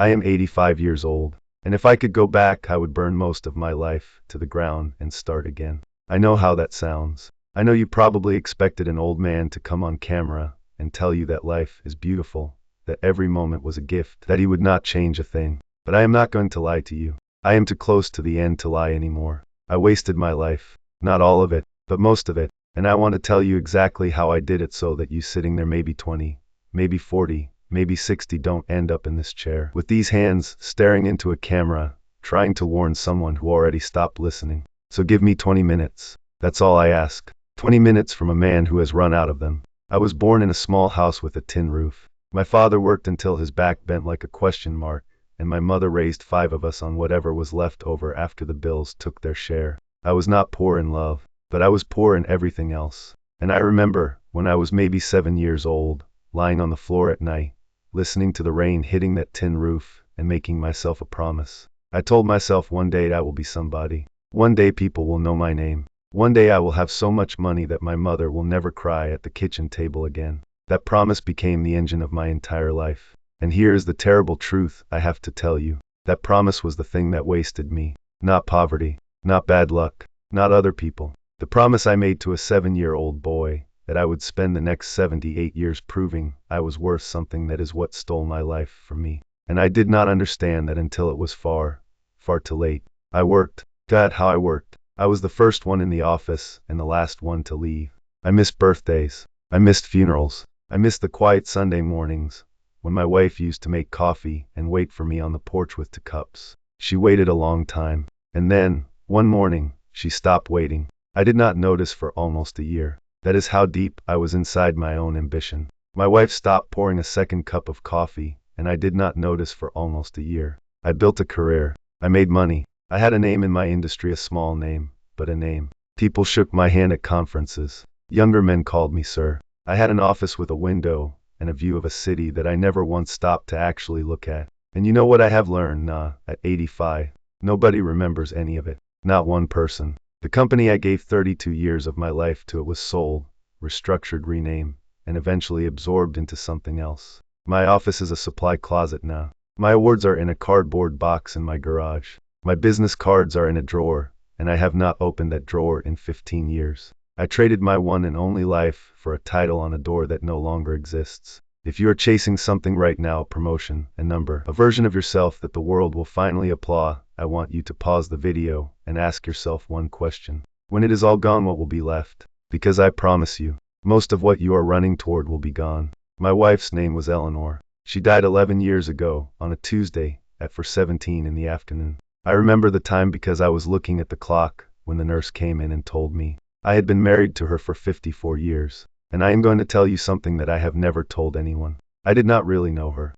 I am 85 years old, and if I could go back, I would burn most of my life to the ground and start again. I know how that sounds. I know you probably expected an old man to come on camera and tell you that life is beautiful, that every moment was a gift, that he would not change a thing. But I am not going to lie to you. I am too close to the end to lie anymore. I wasted my life. Not all of it, but most of it. And I want to tell you exactly how I did it so that you sitting there maybe 20, maybe 40, maybe 60 don't end up in this chair with these hands staring into a camera, trying to warn someone who already stopped listening. So give me 20 minutes. That's all I ask. 20 minutes from a man who has run out of them. I was born in a small house with a tin roof. My father worked until his back bent like a question mark, and my mother raised 5 of us on whatever was left over after the bills took their share. I was not poor in love, but I was poor in everything else. And I remember, when I was maybe 7 years old, lying on the floor at night, listening to the rain hitting that tin roof, and making myself a promise. I told myself one day I will be somebody. One day people will know my name. One day I will have so much money that my mother will never cry at the kitchen table again. That promise became the engine of my entire life. And here is the terrible truth I have to tell you. That promise was the thing that wasted me. Not poverty, not bad luck, not other people. The promise I made to a 7-year-old boy, that I would spend the next 78 years proving I was worth something, that is what stole my life from me. And I did not understand that until it was far, far too late. I worked. God, how I worked. I was the first one in the office and the last one to leave. I missed birthdays. I missed funerals. I missed the quiet Sunday mornings, when my wife used to make coffee and wait for me on the porch with 2 cups. She waited a long time. And then, one morning, she stopped waiting. I did not notice for almost a year. That is how deep I was inside my own ambition. My wife stopped pouring a second cup of coffee, and I did not notice for almost a year. I built a career. I made money. I had a name in my industry, a small name, but a name. People shook my hand at conferences. Younger men called me sir. I had an office with a window and a view of a city that I never once stopped to actually look at. And you know what I have learned, at 85? Nobody remembers any of it. Not one person. The company I gave 32 years of my life to, it was sold, restructured, renamed, and eventually absorbed into something else. My office is a supply closet now. My awards are in a cardboard box in my garage. My business cards are in a drawer, and I have not opened that drawer in 15 years. I traded my one and only life for a title on a door that no longer exists. If you are chasing something right now, a promotion, a number, a version of yourself that the world will finally applaud, I want you to pause the video and ask yourself one question. When it is all gone, what will be left? Because I promise you, most of what you are running toward will be gone. My wife's name was Eleanor. She died 11 years ago, on a Tuesday, at 4:17 in the afternoon. I remember the time because I was looking at the clock when the nurse came in and told me. I had been married to her for 54 years. And I am going to tell you something that I have never told anyone. I did not really know her.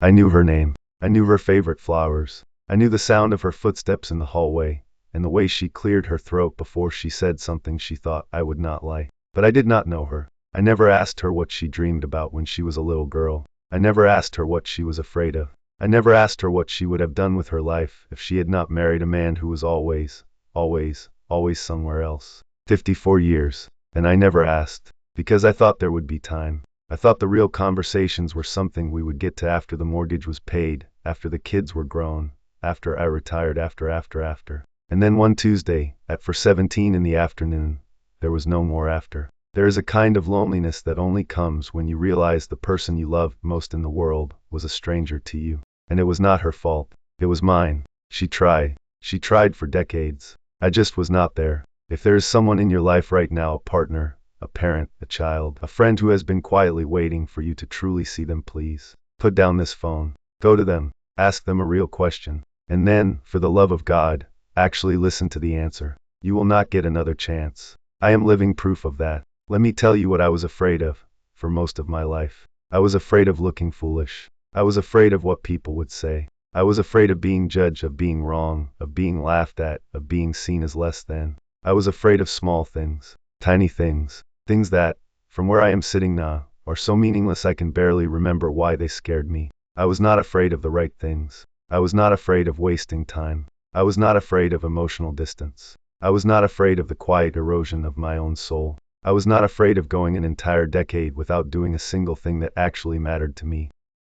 I knew her name. I knew her favorite flowers. I knew the sound of her footsteps in the hallway, and the way she cleared her throat before she said something she thought I would not like. But I did not know her. I never asked her what she dreamed about when she was a little girl. I never asked her what she was afraid of. I never asked her what she would have done with her life if she had not married a man who was always somewhere else. 54 years. And I never asked. Because I thought there would be time. I thought the real conversations were something we would get to after the mortgage was paid, after the kids were grown, after I retired, after. And then one Tuesday, at 4:17 in the afternoon, there was no more after. There is a kind of loneliness that only comes when you realize the person you loved most in the world was a stranger to you. And it was not her fault. It was mine. She tried. She tried for decades. I just was not there. If there is someone in your life right now, a partner, a parent, a child, a friend who has been quietly waiting for you to truly see them, please put down this phone. Go to them. Ask them a real question. And then, for the love of God, actually listen to the answer. You will not get another chance. I am living proof of that. Let me tell you what I was afraid of, for most of my life. I was afraid of looking foolish. I was afraid of what people would say. I was afraid of being judged, of being wrong, of being laughed at, of being seen as less than. I was afraid of small things. Tiny things. Things that, from where I am sitting now, are so meaningless I can barely remember why they scared me. I was not afraid of the right things. I was not afraid of wasting time. I was not afraid of emotional distance. I was not afraid of the quiet erosion of my own soul. I was not afraid of going an entire decade without doing a single thing that actually mattered to me.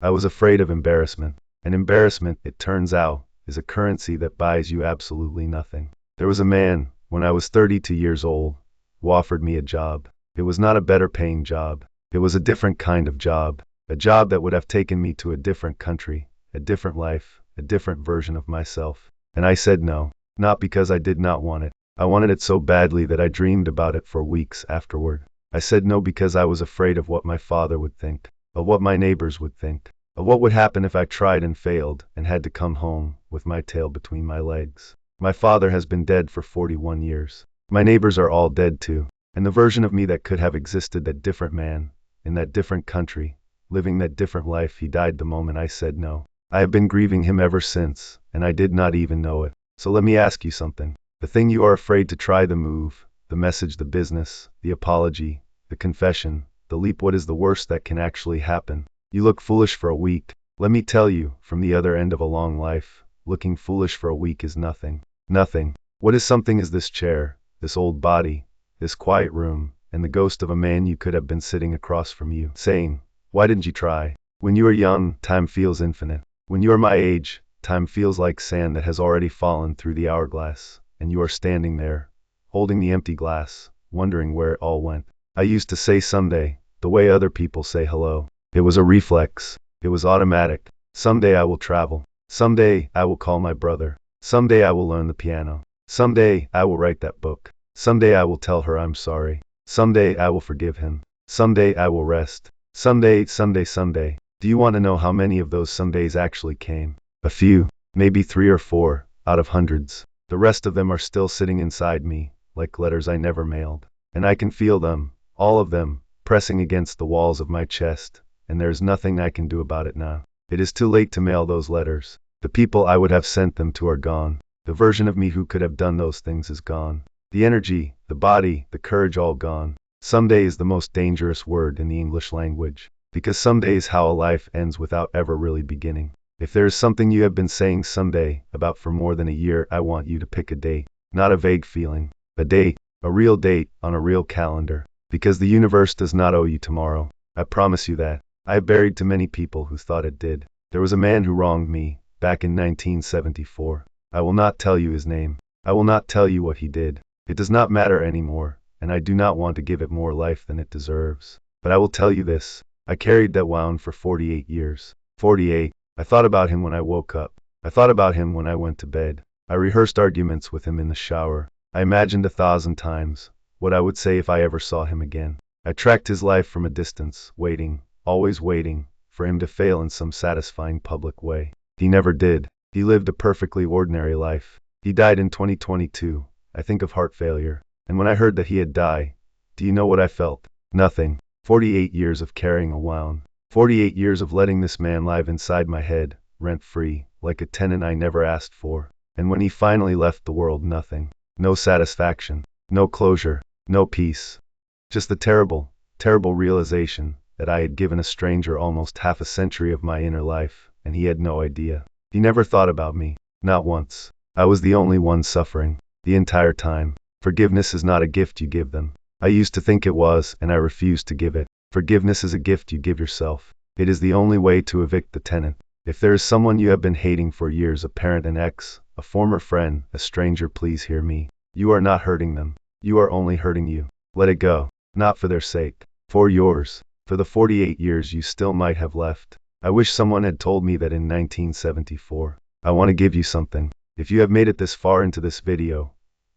I was afraid of embarrassment. And embarrassment, it turns out, is a currency that buys you absolutely nothing. There was a man, when I was 32 years old, who offered me a job. It was not a better paying job. It was a different kind of job. A job that would have taken me to a different country, a different life, a different version of myself. And I said no. Not because I did not want it. I wanted it so badly that I dreamed about it for weeks afterward. I said no because I was afraid of what my father would think, of what my neighbors would think, of what would happen if I tried and failed and had to come home with my tail between my legs. My father has been dead for 41 years. My neighbors are all dead too. And the version of me that could have existed, that different man, in that different country, living that different life, he died the moment I said no. I have been grieving him ever since, and I did not even know it. So let me ask you something. The thing you are afraid to try, the move, the message, the business, the apology, the confession, the leap, what is the worst that can actually happen? You look foolish for a week. Let me tell you, from the other end of a long life, looking foolish for a week is nothing. Nothing. What is something is this chair, this old body, this quiet room, and the ghost of a man you could have been sitting across from you, saying, why didn't you try? When you are young, time feels infinite. When you are my age, time feels like sand that has already fallen through the hourglass, and you are standing there, holding the empty glass, wondering where it all went. I used to say someday, the way other people say hello. It was a reflex. It was automatic. Someday I will travel. Someday I will call my brother. Someday I will learn the piano. Someday I will write that book. Someday I will tell her I'm sorry. Someday I will forgive him. Someday I will rest. Someday, someday. Do you want to know how many of those somedays actually came? A few, maybe 3 or 4, out of hundreds. The rest of them are still sitting inside me, like letters I never mailed. And I can feel them, all of them, pressing against the walls of my chest, and there is nothing I can do about it now. It is too late to mail those letters. The people I would have sent them to are gone. The version of me who could have done those things is gone. The energy, the body, the courage, all gone. Someday is the most dangerous word in the English language, because someday is how a life ends without ever really beginning. If there is something you have been saying someday about for more than a year, I want you to pick a date, not a vague feeling. A date, a real date, on a real calendar. Because the universe does not owe you tomorrow. I promise you that. I have buried too many people who thought it did. There was a man who wronged me, back in 1974. I will not tell you his name. I will not tell you what he did. It does not matter anymore, and I do not want to give it more life than it deserves. But I will tell you this. I carried that wound for 48 years. 48. I thought about him when I woke up. I thought about him when I went to bed. I rehearsed arguments with him in the shower. I imagined 1,000 times what I would say if I ever saw him again. I tracked his life from a distance, waiting, always waiting, for him to fail in some satisfying public way. He never did. He lived a perfectly ordinary life. He died in 2022, I think of heart failure. And when I heard that he had died, do you know what I felt? Nothing. 48 years of carrying a wound. 48 years of letting this man live inside my head, rent-free, like a tenant I never asked for. And when he finally left the world, nothing. No satisfaction. No closure. No peace. Just the terrible, terrible realization that I had given a stranger almost half a century of my inner life, and he had no idea. He never thought about me. Not once. I was the only one suffering. The entire time. Forgiveness is not a gift you give them. I used to think it was, and I refused to give it. Forgiveness is a gift you give yourself. It is the only way to evict the tenant. If there is someone you have been hating for years, a parent, an ex, a former friend, a stranger, please hear me. You are not hurting them. You are only hurting you. Let it go. Not for their sake. For yours. For the 48 years you still might have left. I wish someone had told me that in 1974. I want to give you something. If you have made it this far into this video,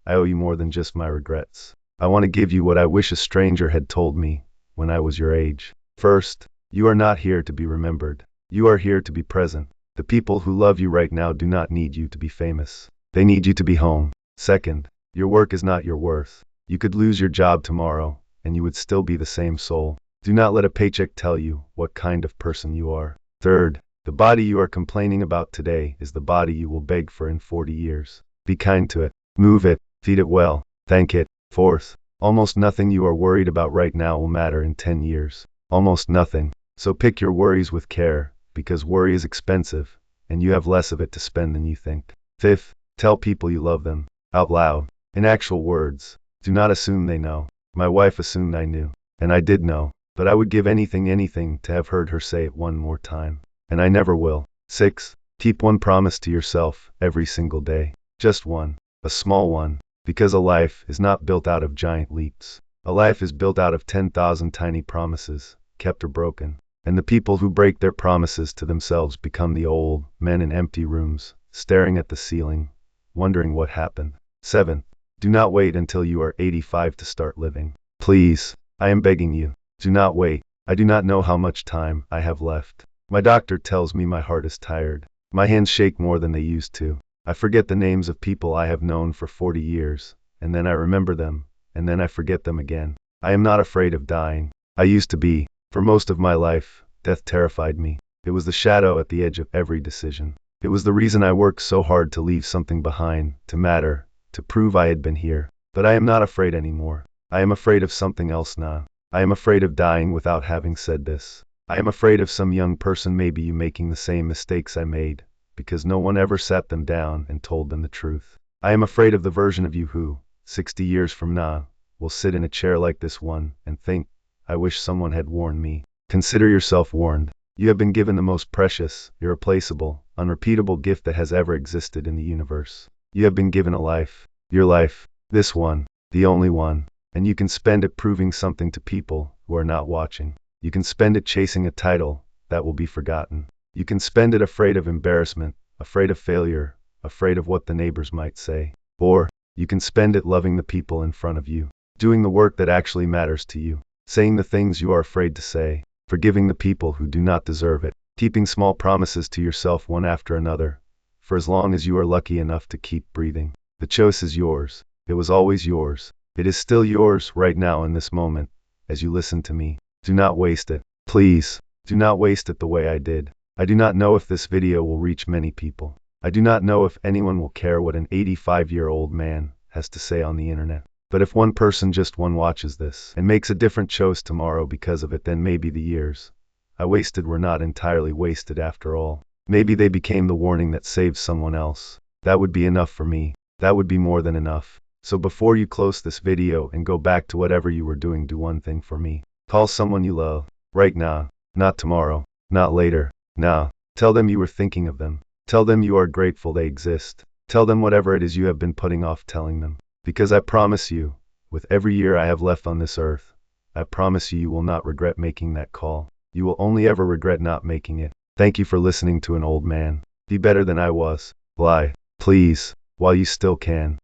I owe you more than just my regrets. I want to give you what I wish a stranger had told me when I was your age. First, you are not here to be remembered. You are here to be present. The people who love you right now do not need you to be famous. They need you to be home. Second, your work is not your worth. You could lose your job tomorrow, and you would still be the same soul. Do not let a paycheck tell you what kind of person you are. Third, the body you are complaining about today is the body you will beg for in 40 years. Be kind to it. Move it. Feed it well. Thank it. Fourth, almost nothing you are worried about right now will matter in 10 years. Almost nothing. So pick your worries with care, because worry is expensive, and you have less of it to spend than you think. Fifth, tell people you love them. Out loud. In actual words. Do not assume they know. My wife assumed I knew. And I did know. But I would give anything to have heard her say it one more time. And I never will. 6. Keep one promise to yourself every single day. Just one. A small one. Because a life is not built out of giant leaps. A life is built out of 10,000 tiny promises, kept or broken. And the people who break their promises to themselves become the old men in empty rooms, staring at the ceiling, wondering what happened. 7. Do not wait until you are 85 to start living. Please, I am begging you, do not wait. I do not know how much time I have left. My doctor tells me my heart is tired. My hands shake more than they used to. I forget the names of people I have known for 40 years, and then I remember them, and then I forget them again. I am not afraid of dying. I used to be. For most of my life, death terrified me. It was the shadow at the edge of every decision. It was the reason I worked so hard to leave something behind, to matter, to prove I had been here. But I am not afraid anymore. I am afraid of something else now. I am afraid of dying without having said this. I am afraid of some young person, maybe you, making the same mistakes I made, because no one ever sat them down and told them the truth. I am afraid of the version of you who, 60 years from now, will sit in a chair like this one and think, I wish someone had warned me. Consider yourself warned. You have been given the most precious, irreplaceable, unrepeatable gift that has ever existed in the universe. You have been given a life. Your life. This one. The only one. And you can spend it proving something to people who are not watching. You can spend it chasing a title that will be forgotten. You can spend it afraid of embarrassment, afraid of failure, afraid of what the neighbors might say. Or, you can spend it loving the people in front of you, doing the work that actually matters to you, saying the things you are afraid to say, forgiving the people who do not deserve it, keeping small promises to yourself one after another, for as long as you are lucky enough to keep breathing. The choice is yours. It was always yours. It is still yours right now in this moment, as you listen to me. Do not waste it. Please, do not waste it the way I did. I do not know if this video will reach many people. I do not know if anyone will care what an 85-year-old man has to say on the internet. But if one person, just one, watches this and makes a different choice tomorrow because of it, then maybe the years I wasted were not entirely wasted after all. Maybe they became the warning that saved someone else. That would be enough for me. That would be more than enough. So before you close this video and go back to whatever you were doing, do one thing for me. Call someone you love. Right now. Not tomorrow. Not later. Now. Tell them you were thinking of them. Tell them you are grateful they exist. Tell them whatever it is you have been putting off telling them. Because I promise you, with every year I have left on this earth, I promise you, you will not regret making that call. You will only ever regret not making it. Thank you for listening to an old man. Be better than I was. Lie. Please. While you still can.